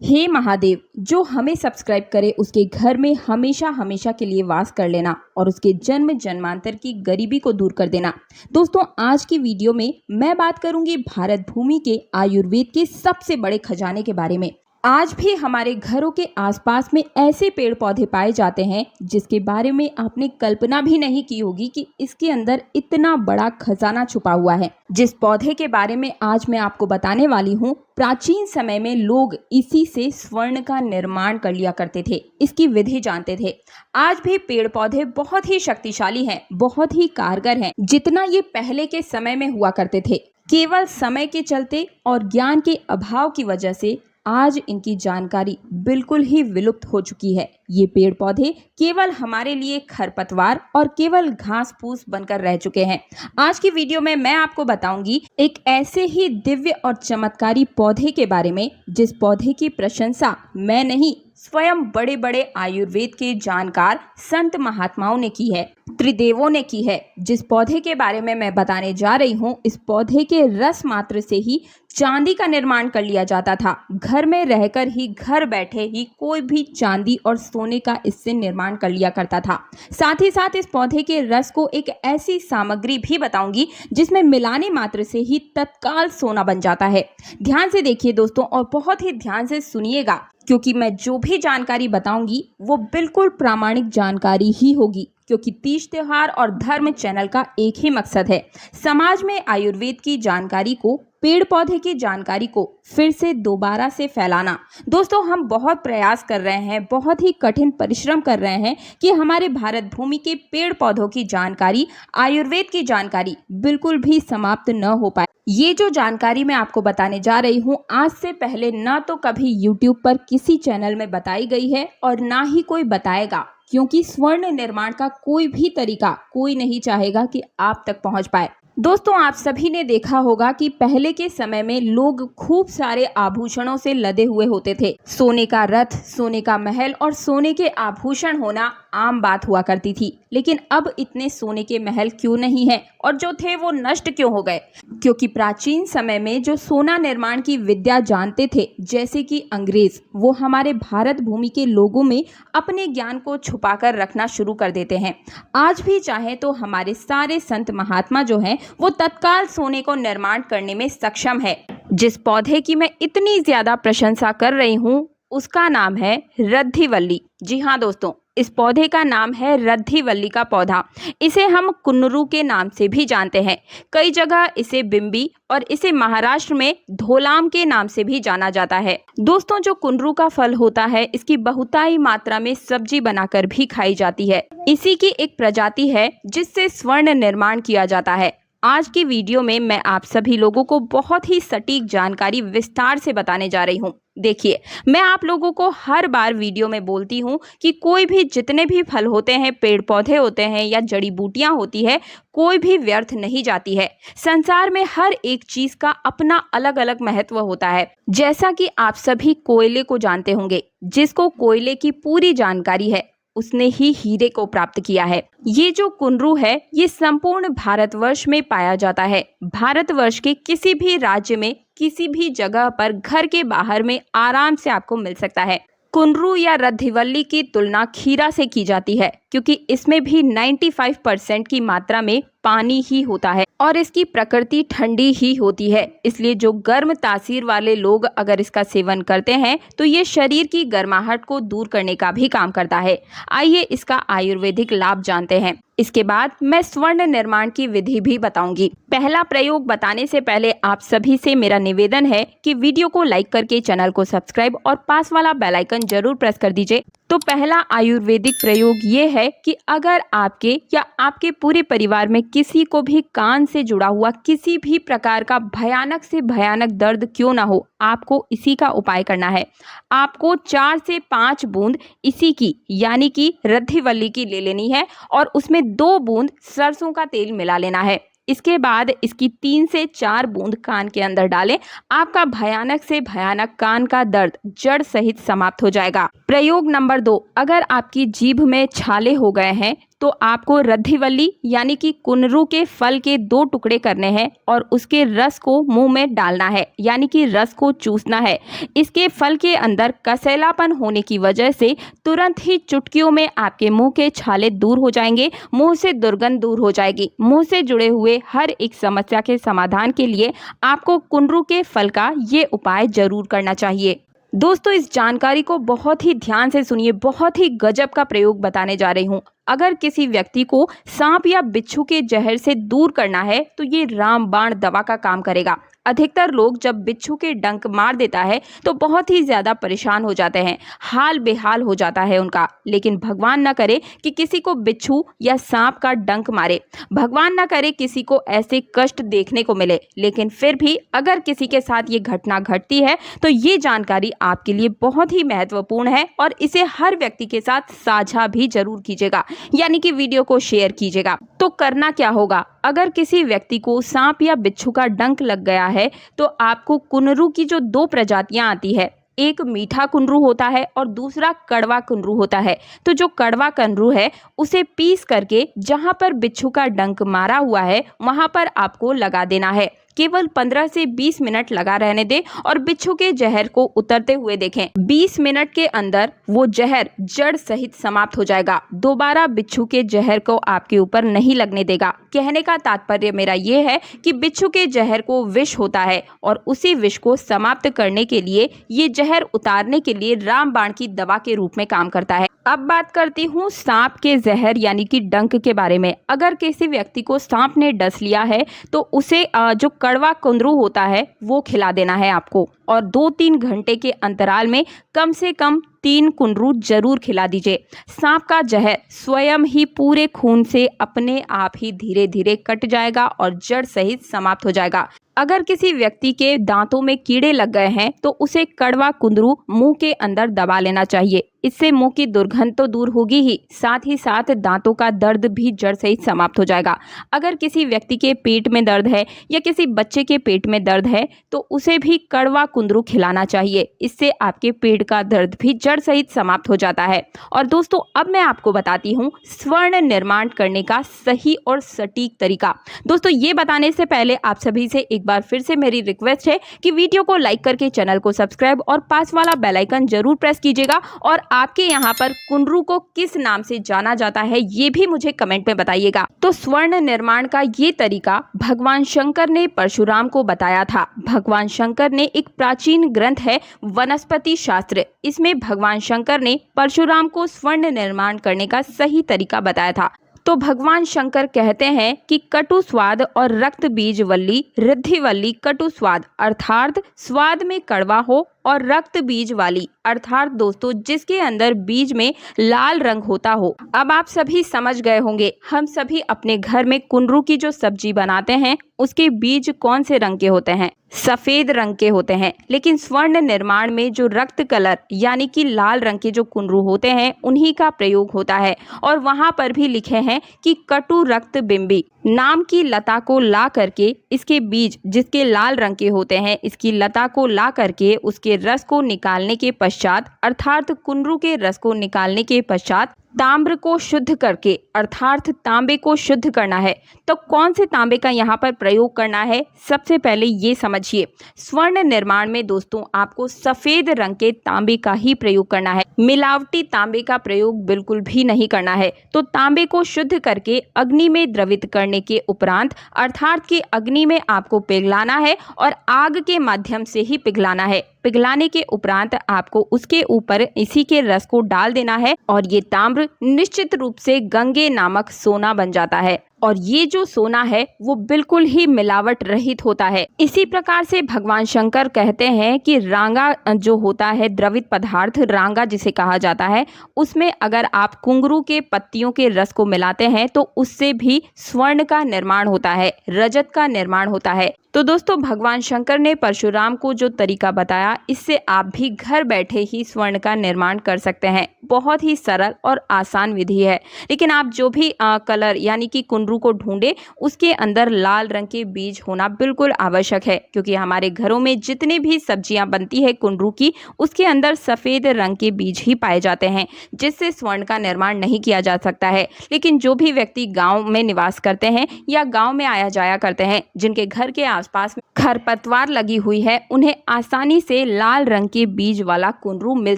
हे महादेव, जो हमें सब्सक्राइब करे उसके घर में हमेशा हमेशा के लिए वास कर लेना और उसके जन्म जन्मांतर की गरीबी को दूर कर देना। दोस्तों, आज की वीडियो में मैं बात करूंगी भारत भूमि के आयुर्वेद के सबसे बड़े खजाने के बारे में। आज भी हमारे घरों के आसपास में ऐसे पेड़ पौधे पाए जाते हैं जिसके बारे में आपने कल्पना भी नहीं की होगी कि इसके अंदर इतना बड़ा खजाना छुपा हुआ है। जिस पौधे के बारे में आज मैं आपको बताने वाली हूँ, प्राचीन समय में लोग इसी से स्वर्ण का निर्माण कर लिया करते थे, इसकी विधि जानते थे। आज भी पेड़ पौधे बहुत ही शक्तिशाली हैं, बहुत ही कारगर हैं, जितना ये पहले के समय में हुआ करते थे। केवल समय के चलते और ज्ञान के अभाव की वजह से आज इनकी जानकारी बिल्कुल ही विलुप्त हो चुकी है। ये पेड़ पौधे केवल हमारे लिए खरपतवार और केवल घास फूस बनकर रह चुके हैं। आज की वीडियो में मैं आपको बताऊंगी एक ऐसे ही दिव्य और चमत्कारी पौधे के बारे में जिस पौधे की प्रशंसा मैं नहीं, स्वयं बड़े बड़े आयुर्वेद के जानकार संत महात्माओं ने की है, त्रिदेवों ने की है। जिस पौधे के बारे में मैं बताने जा रही हूँ, इस पौधे के रस मात्र से ही चांदी का निर्माण कर लिया जाता था। घर में रहकर ही, घर बैठे ही कोई भी चांदी और सोने का इससे निर्माण कर लिया करता था। साथ ही साथ इस पौधे के रस को एक ऐसी सामग्री भी बताऊंगी जिसमें मिलाने मात्र से ही तत्काल सोना बन जाता है। ध्यान से देखिए दोस्तों, और बहुत ही ध्यान से सुनिएगा, क्योंकि मैं जो भी जानकारी बताऊंगी वो बिल्कुल प्रामाणिक जानकारी ही होगी। क्योंकि तीज त्योहार और धर्म चैनल का एक ही मकसद है, समाज में आयुर्वेद की जानकारी को, पेड़ पौधे की जानकारी को फिर से दोबारा से फैलाना। दोस्तों, हम बहुत प्रयास कर रहे हैं, बहुत ही कठिन परिश्रम कर रहे हैं कि हमारे भारत भूमि के पेड़ पौधों की जानकारी, आयुर्वेद की जानकारी बिल्कुल भी समाप्त न हो पाए। ये जो जानकारी मैं आपको बताने जा रही हूँ, आज से पहले ना तो कभी YouTube पर किसी चैनल में बताई गई है और ना ही कोई बताएगा, क्योंकि स्वर्ण निर्माण का कोई भी तरीका कोई नहीं चाहेगा कि आप तक पहुंच पाए। दोस्तों, आप सभी ने देखा होगा कि पहले के समय में लोग खूब सारे आभूषणों से लदे हुए होते थे। सोने का रथ, सोने का महल और सोने के आभूषण होना आम बात हुआ करती थी। लेकिन अब इतने सोने के महल क्यों नहीं है, और जो थे वो नष्ट क्यों हो गए? क्योंकि प्राचीन समय में जो सोना निर्माण की विद्या जानते थे, जैसे कि अंग्रेज, वो हमारे भारत भूमि के लोगों में अपने ज्ञान को छुपाकर रखना शुरू कर देते हैं। आज भी चाहे तो हमारे सारे संत महात्मा जो हैं, वो तत्काल सोने को निर्माण करने में सक्षम है। जिस पौधे की मैं इतनी ज्यादा प्रशंसा कर रही हूँ, उसका नाम है रद्धिवल्ली। जी हाँ दोस्तों, इस पौधे का नाम है रद्धिवल्ली का पौधा। इसे हम कुन्नरू के नाम से भी जानते हैं। कई जगह इसे बिम्बी और इसे महाराष्ट्र में धोलाम के नाम से भी जाना जाता है। दोस्तों, जो कुन्नरू का फल होता है, इसकी बहुतायत मात्रा में सब्जी बनाकर भी खाई जाती है। इसी की एक प्रजाति है जिससे स्वर्ण निर्माण किया जाता है। आज की वीडियो में मैं आप सभी लोगों को बहुत ही सटीक जानकारी विस्तार से बताने जा रही हूँ। देखिए, मैं आप लोगों को हर बार वीडियो में बोलती हूँ कि कोई भी, जितने भी फल होते हैं, पेड़ पौधे होते हैं या जड़ी बूटियां होती है, कोई भी व्यर्थ नहीं जाती है। संसार में हर एक चीज का अपना अलग अलग महत्व होता है। जैसा कि आप सभी कोयले को जानते होंगे, जिसको कोयले की पूरी जानकारी है उसने ही हीरे को प्राप्त किया है। ये जो कुन्नरू है, ये संपूर्ण भारतवर्ष में पाया जाता है। भारतवर्ष के किसी भी राज्य में, किसी भी जगह पर, घर के बाहर में आराम से आपको मिल सकता है। कुन्नरू या रद्धिवल्ली की तुलना खीरा से की जाती है, क्योंकि इसमें भी 95% की मात्रा में पानी ही होता है और इसकी प्रकृति ठंडी ही होती है। इसलिए जो गर्म तासीर वाले लोग अगर इसका सेवन करते हैं तो ये शरीर की गर्माहट को दूर करने का भी काम करता है। आइए इसका आयुर्वेदिक लाभ जानते हैं। इसके बाद मैं स्वर्ण निर्माण की विधि भी बताऊंगी। पहला प्रयोग बताने से पहले आप सभी से मेरा निवेदन है कि वीडियो को लाइक करके चैनल को सब्सक्राइब और पास वाला बेल आइकन जरूर प्रेस कर दीजिए। तो पहला आयुर्वेदिक प्रयोग ये है कि अगर आपके या आपके पूरे परिवार में किसी को भी कान से जुड़ा हुआ किसी भी प्रकार का भयानक से भयानक दर्द क्यों ना हो, आपको इसी का उपाय करना है। आपको 4 से 5 बूंद इसी की, यानी कि रद्धिवल्ली की ले लेनी है और उसमें 2 बूंद सरसों का तेल मिला लेना है। इसके बाद इसकी 3 से 4 बूंद कान के अंदर डालें। आपका भयानक से भयानक कान का दर्द जड़ सहित समाप्त हो जाएगा। प्रयोग नंबर 2, अगर आपकी जीभ में छाले हो गए हैं तो आपको रद्धिवल्ली यानी कि कुनरू के फल के 2 टुकड़े करने हैं और उसके रस को मुंह में डालना है, यानी कि रस को चूसना है। इसके फल के अंदर कसैलापन होने की वजह से तुरंत ही चुटकियों में आपके मुंह के छाले दूर हो जाएंगे, मुंह से दुर्गंध दूर हो जाएगी। मुंह से जुड़े हुए हर एक समस्या के समाधान के लिए आपको कुनरू के फल का ये उपाय जरूर करना चाहिए। दोस्तों, इस जानकारी को बहुत ही ध्यान से सुनिए, बहुत ही गजब का प्रयोग बताने जा रही हूँ। अगर किसी व्यक्ति को सांप या बिच्छू के जहर से दूर करना है तो ये रामबाण दवा का काम करेगा। अधिकतर लोग जब बिच्छू के डंक मार देता है तो बहुत ही ज्यादा परेशान हो जाते हैं, हाल बेहाल हो जाता है उनका। लेकिन भगवान न करे कि किसी को बिच्छू या सांप का डंक मारे, भगवान न करे किसी को ऐसे कष्ट देखने को मिले। लेकिन फिर भी अगर किसी के साथ ये घटना घटती है तो ये जानकारी आपके लिए बहुत ही महत्वपूर्ण है और इसे हर व्यक्ति के साथ साझा भी जरूर कीजिएगा, यानी कि वीडियो को शेयर कीजिएगा। तो करना क्या होगा, अगर किसी व्यक्ति को सांप या बिच्छू का डंक लग गया है तो आपको कुनरू की जो 2 प्रजातियां आती है, एक मीठा कुनरू होता है और दूसरा कड़वा कुनरू होता है। तो जो कड़वा कुनरू है उसे पीस करके जहां पर बिच्छू का डंक मारा हुआ है वहां पर आपको लगा देना है। केवल 15 से 20 मिनट लगा रहने दें और बिच्छू के जहर को उतरते हुए देखें। 20 मिनट के अंदर वो जहर जड़ सहित समाप्त हो जाएगा। दोबारा बिच्छू के जहर को आपके ऊपर नहीं लगने देगा। कहने का तात्पर्य मेरा ये है कि बिच्छू के जहर को विष होता है और उसी विष को समाप्त करने के लिए ये जहर उतारने के लिए रामबाण की दवा के रूप में काम करता है। अब बात करती हूँ सांप के जहर यानी कि डंक के बारे में। अगर किसी व्यक्ति को सांप ने डस लिया है तो उसे जो कड़वा कुनरू होता है वो खिला देना है आपको, और 2-3 घंटे के अंतराल में कम से कम 3 कुनरू जरूर खिला दीजिए। सांप का जहर स्वयं ही पूरे खून से अपने आप ही धीरे धीरे कट जाएगा और जड़ सहित समाप्त हो जाएगा। अगर किसी व्यक्ति के दांतों में कीड़े लग गए हैं तो उसे कड़वा कुनरू मुंह के अंदर दबा लेना चाहिए। इससे मुंह की दुर्गंध तो दूर होगी ही साथ दांतों का दर्द भी जड़ सहित समाप्त हो जाएगा। अगर किसी व्यक्ति के पेट में दर्द है या किसी बच्चे के पेट में दर्द है तो उसे भी कड़वा कुनरू खिलाना चाहिए। इससे आपके पेट का दर्द भी जड़ सहित समाप्त हो जाता है। और दोस्तों, अब मैं आपको बताती हूँ स्वर्ण निर्माण करने का सही और सटीक तरीका। दोस्तों, ये बताने से पहले आप सभी से एक बार फिर से मेरी रिक्वेस्ट है कि वीडियो को लाइक करके चैनल को सब्सक्राइब और पास वाला बेल आइकन जरूर प्रेस कीजिएगा। और आपके यहाँ पर कुनरू को किस नाम से जाना जाता है ये भी मुझे कमेंट में बताइएगा। तो स्वर्ण निर्माण का ये तरीका भगवान शंकर ने परशुराम को बताया था। भगवान शंकर ने एक प्राचीन ग्रंथ है वनस्पति शास्त्र, इसमें भगवान शंकर ने परशुराम को स्वर्ण निर्माण करने का सही तरीका बताया था। तो भगवान शंकर कहते हैं कि कटु स्वाद और रक्त बीज वल्ली रिद्धिवल्ली कटु स्वाद, अर्थात स्वाद में कड़वा हो और रक्त बीज वाली, अर्थात दोस्तों जिसके अंदर बीज में लाल रंग होता हो। अब आप सभी समझ गए होंगे, हम सभी अपने घर में कुनरू की जो सब्जी बनाते हैं उसके बीज कौन से रंग के होते हैं, सफेद रंग के होते हैं। लेकिन स्वर्ण निर्माण में जो रक्त कलर यानी कि लाल रंग के जो कुनरू होते हैं उन्हीं का प्रयोग होता है। और वहां पर भी लिखे हैं कि कटु रक्त बिंबी नाम की लता को ला करके इसके बीज जिसके लाल रंग के होते हैं, इसकी लता को ला करके उसके रस को निकालने के पश्चात, अर्थात कुनरू के रस को निकालने के पश्चात ताम्र को शुद्ध करके, अर्थात तांबे को शुद्ध करना है। तो कौन से तांबे का यहाँ पर प्रयोग करना है, सबसे पहले ये समझिए। स्वर्ण निर्माण में दोस्तों आपको सफेद रंग के तांबे का ही प्रयोग करना है, मिलावटी तांबे का प्रयोग बिल्कुल भी नहीं करना है। तो तांबे को शुद्ध करके अग्नि में द्रवित करने के उपरांत, अर्थात कि अग्नि में आपको पिघलाना है और आग के माध्यम से ही पिघलाना है। पिघलाने के उपरांत आपको उसके ऊपर इसी के रस को डाल देना है और ये ताम्र निश्चित रूप से गंगे नामक सोना बन जाता है। और ये जो सोना है वो बिल्कुल ही मिलावट रहित होता है। इसी प्रकार से भगवान शंकर कहते हैं कि रांगा जो होता है द्रवित पदार्थ, रांगा जिसे कहा जाता है, उसमें अगर आप कुंगरू के पत्तियों के रस को मिलाते हैं तो उससे भी स्वर्ण का निर्माण होता है, रजत का निर्माण होता है। तो दोस्तों भगवान शंकर ने परशुराम को जो तरीका बताया, इससे आप भी घर बैठे ही स्वर्ण का निर्माण कर सकते हैं। बहुत ही सरल और आसान विधि है। लेकिन आप जो भी कलर यानी कि कुंडू कुंदरू को ढूंढे उसके अंदर लाल रंग के बीज होना बिल्कुल आवश्यक है, क्योंकि हमारे घरों में जितने भी सब्जियां बनती है कुंदरू की, उसके अंदर सफेद रंग के बीज ही पाए जाते हैं, जिससे स्वर्ण का निर्माण नहीं किया जा सकता है। लेकिन जो भी व्यक्ति गांव में निवास करते हैं या गांव में आया जाया करते हैं, जिनके घर के आसपास खरपतवार लगी हुई है, उन्हें आसानी से लाल रंग के बीज वाला कुंदरू मिल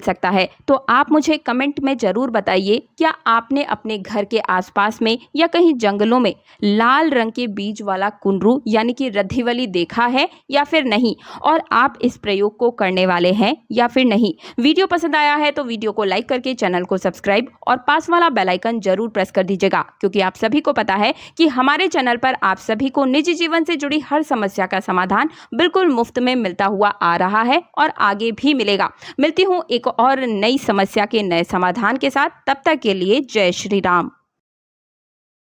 सकता है। तो आप मुझे कमेंट में जरूर बताइए, क्या आपने अपने घर के आसपास में या कहीं जंगलों में लाल रंग के बीज वाला कुंदरू यानी कि रद्दीवली देखा है या फिर नहीं, और आप इस प्रयोग को करने वाले हैं या फिर नहीं। वीडियो पसंद आया है तो वीडियो को लाइक करके चैनल को सब्सक्राइब और पास वाला बेल आइकन जरूर प्रेस कर दीजिएगा, क्योंकि आप सभी को पता है कि हमारे चैनल पर आप सभी को निजी जीवन से जुड़ी हर समस्या का समाधान बिल्कुल मुफ्त में मिलता हुआ आ रहा है और आगे भी मिलेगा। मिलती हूँ एक और नई समस्या के नए समाधान के साथ, तब तक के लिए जय श्री राम।